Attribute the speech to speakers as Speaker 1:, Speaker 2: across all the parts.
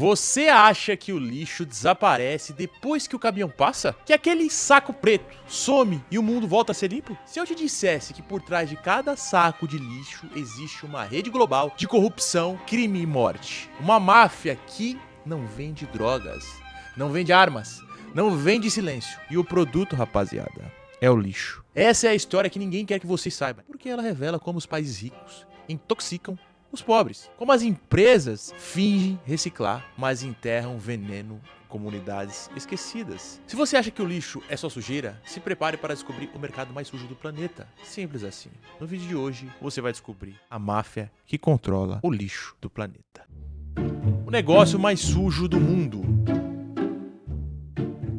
Speaker 1: Você acha que o lixo desaparece depois que o caminhão passa? Que aquele saco preto some e o mundo volta a ser limpo? Se eu te dissesse que por trás de cada saco de lixo existe uma rede global de corrupção, crime e morte, uma máfia que não vende drogas, não vende armas, não vende silêncio, e o produto, rapaziada, é o lixo. Essa é a história que ninguém quer que vocês saibam, porque ela revela como os países ricos intoxicam os pobres. Como as empresas fingem reciclar, mas enterram veneno em comunidades esquecidas. Se você acha que o lixo é só sujeira, se prepare para descobrir o mercado mais sujo do planeta. Simples assim. No vídeo de hoje, você vai descobrir a máfia que controla o lixo do planeta. O negócio mais sujo do mundo.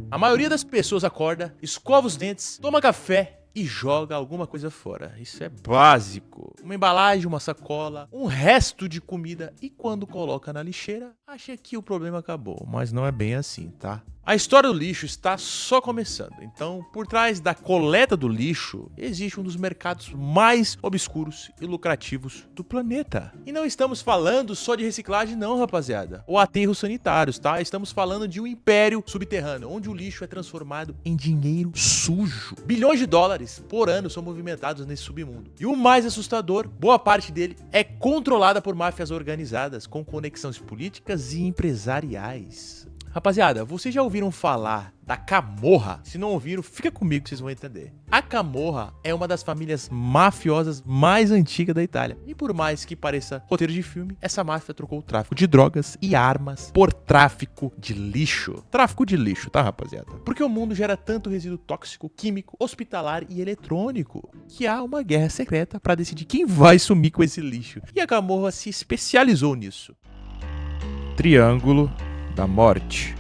Speaker 1: A maioria das pessoas acorda, escova os dentes, toma café e joga alguma coisa fora. Isso é básico. Uma embalagem, uma sacola, um resto de comida, e quando coloca na lixeira, acha que o problema acabou. Mas não é bem assim, tá? A história do lixo está só começando. Então, por trás da coleta do lixo, existe um dos mercados mais obscuros e lucrativos do planeta. E não estamos falando só de reciclagem não, rapaziada. Ou aterros sanitários, tá? Estamos falando de um império subterrâneo, onde o lixo é transformado em dinheiro sujo. Bilhões de dólares por ano são movimentados nesse submundo. E o mais assustador, boa parte dele é controlada por máfias organizadas, com conexões políticas e empresariais. Rapaziada, vocês já ouviram falar da Camorra? Se não ouviram, fica comigo que vocês vão entender. A Camorra é uma das famílias mafiosas mais antigas da Itália. E por mais que pareça roteiro de filme, essa máfia trocou o tráfico de drogas e armas por tráfico de lixo. Tráfico de lixo, tá, rapaziada? Porque o mundo gera tanto resíduo tóxico, químico, hospitalar e eletrônico que há uma guerra secreta para decidir quem vai sumir com esse lixo. E a Camorra se especializou nisso. Triângulo da morte.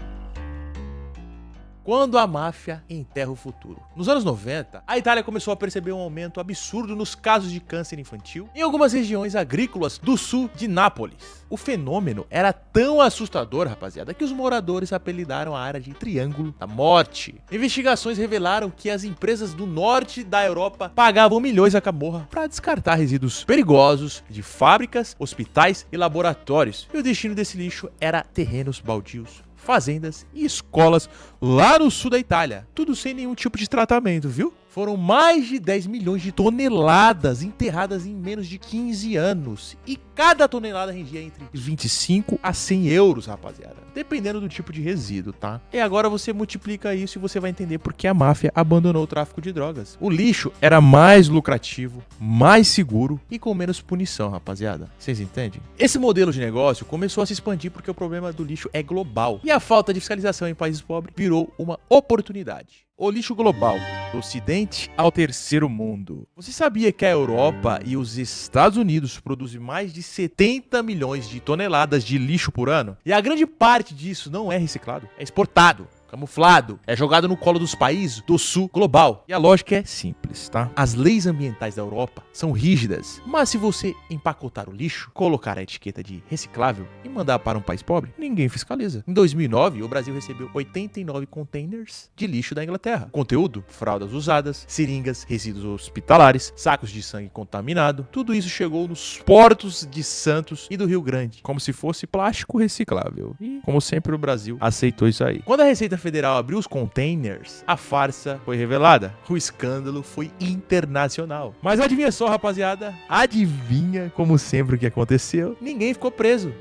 Speaker 1: Quando a máfia enterra o futuro. Nos anos 90, a Itália começou a perceber um aumento absurdo nos casos de câncer infantil em algumas regiões agrícolas do sul de Nápoles. O fenômeno era tão assustador, rapaziada, que os moradores apelidaram a área de Triângulo da Morte. Investigações revelaram que as empresas do norte da Europa pagavam milhões à Camorra para descartar resíduos perigosos de fábricas, hospitais e laboratórios. E o destino desse lixo era terrenos baldios, fazendas e escolas lá no sul da Itália. Tudo sem nenhum tipo de tratamento, viu? Foram mais de 10 milhões de toneladas enterradas em menos de 15 anos. E cada tonelada rendia entre 25 a 100 euros, rapaziada. Dependendo do tipo de resíduo, tá? E agora você multiplica isso e você vai entender por que a máfia abandonou o tráfico de drogas. O lixo era mais lucrativo, mais seguro e com menos punição, rapaziada. Vocês entendem? Esse modelo de negócio começou a se expandir porque o problema do lixo é global. E a falta de fiscalização em países pobres virou uma oportunidade. O lixo global, do Ocidente ao terceiro mundo. Você sabia que a Europa e os Estados Unidos produzem mais de 70 milhões de toneladas de lixo por ano? E a grande parte disso não é reciclado, é exportado, camuflado, é jogado no colo dos países do sul global. E a lógica é simples, tá? As leis ambientais da Europa são rígidas, mas se você empacotar o lixo, colocar a etiqueta de reciclável e mandar para um país pobre, ninguém fiscaliza. Em 2009, o Brasil recebeu 89 containers de lixo da Inglaterra. Conteúdo: fraldas usadas, seringas, resíduos hospitalares, sacos de sangue contaminado. Tudo isso chegou nos portos de Santos e do Rio Grande, como se fosse plástico reciclável. E, como sempre, o Brasil aceitou isso aí. Quando a Receita Federal abriu os containers, a farsa foi revelada. O escândalo foi internacional. Mas adivinha só, rapaziada? Adivinha, como sempre, o que aconteceu? Ninguém ficou preso.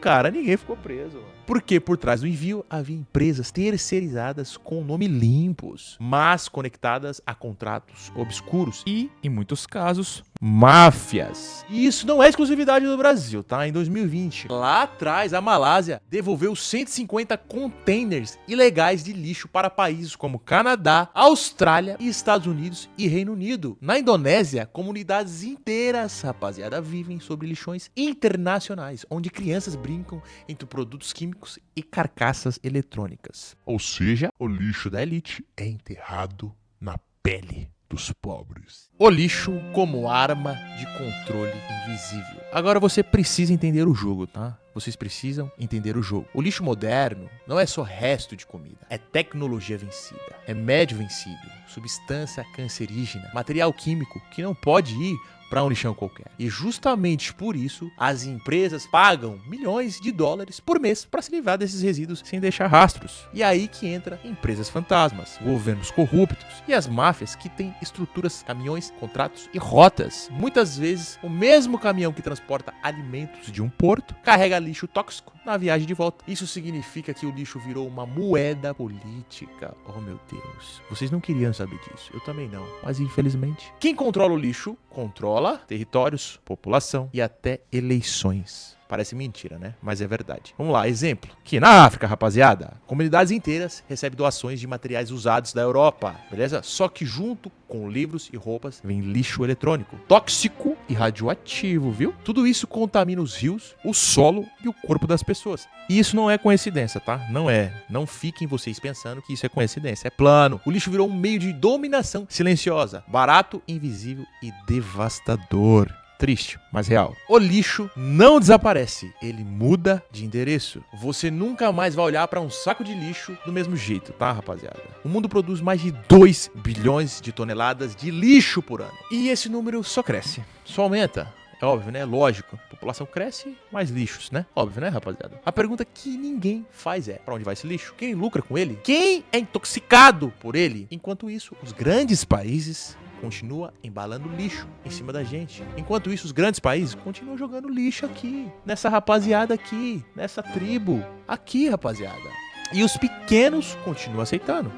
Speaker 1: Cara, ninguém ficou preso. Porque por trás do envio havia empresas terceirizadas com nome limpos, mas conectadas a contratos obscuros e, em muitos casos, máfias. E isso não é exclusividade do Brasil, tá? Em 2020, lá atrás, a Malásia devolveu 150 containers ilegais de lixo para países como Canadá, Austrália, Estados Unidos e Reino Unido. Na Indonésia, comunidades inteiras, rapaziada, vivem sobre lixões internacionais, onde crianças brincam entre produtos químicos e carcaças eletrônicas. Ou seja, o lixo da elite é enterrado na pele dos pobres. O lixo como arma de controle invisível. Agora você precisa entender o jogo, tá? Vocês precisam entender o jogo. O lixo moderno não é só resto de comida, é tecnologia vencida, remédio vencido, substância cancerígena, material químico que não pode ir para um lixão qualquer. E justamente por isso, as empresas pagam milhões de dólares por mês para se livrar desses resíduos sem deixar rastros. E aí que entra empresas fantasmas, governos corruptos e as máfias que têm estruturas, caminhões, contratos e rotas. Muitas vezes, o mesmo caminhão que transporta alimentos de um porto carrega lixo tóxico na viagem de volta. Isso significa que o lixo virou uma moeda política. Oh, meu Deus. Vocês não queriam saber disso. Eu também não. Mas, infelizmente, quem controla o lixo, controla territórios, população e até eleições. Parece mentira, né? Mas é verdade. Vamos lá, exemplo. Que na África, rapaziada, comunidades inteiras recebem doações de materiais usados da Europa, beleza? Só que junto com livros e roupas vem lixo eletrônico, tóxico e radioativo, viu? Tudo isso contamina os rios, o solo e o corpo das pessoas. E isso não é coincidência, tá? Não é. Não fiquem vocês pensando que isso é coincidência. É plano. O lixo virou um meio de dominação silenciosa, barato, invisível e devastador. Triste, mas real. O lixo não desaparece, ele muda de endereço. Você nunca mais vai olhar para um saco de lixo do mesmo jeito, tá, rapaziada? O mundo produz mais de 2 bilhões de toneladas de lixo por ano. E esse número só cresce, só aumenta. É óbvio, né? Lógico. A população cresce, mais lixos, né? Óbvio, né, rapaziada? A pergunta que ninguém faz é: pra onde vai esse lixo? Quem lucra com ele? Quem é intoxicado por ele? Enquanto isso, os grandes países continua embalando lixo em cima da gente. Enquanto isso, os grandes países continuam jogando lixo aqui, nessa rapaziada aqui, nessa tribo, aqui, rapaziada. E os pequenos continuam aceitando,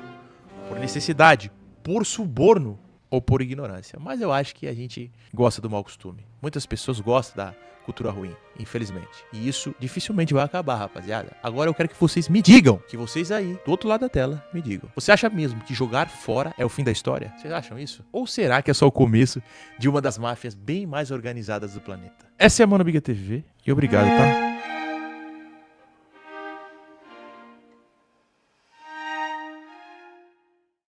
Speaker 1: por necessidade, por suborno ou por ignorância. Mas eu acho que a gente gosta do mau costume. Muitas pessoas gostam da cultura ruim, infelizmente. E isso dificilmente vai acabar, rapaziada. Agora eu quero que vocês me digam, que vocês aí, do outro lado da tela, me digam. Você acha mesmo que jogar fora é o fim da história? Vocês acham isso? Ou será que é só o começo de uma das máfias bem mais organizadas do planeta? Essa é a Mano Biga TV e obrigado, tá?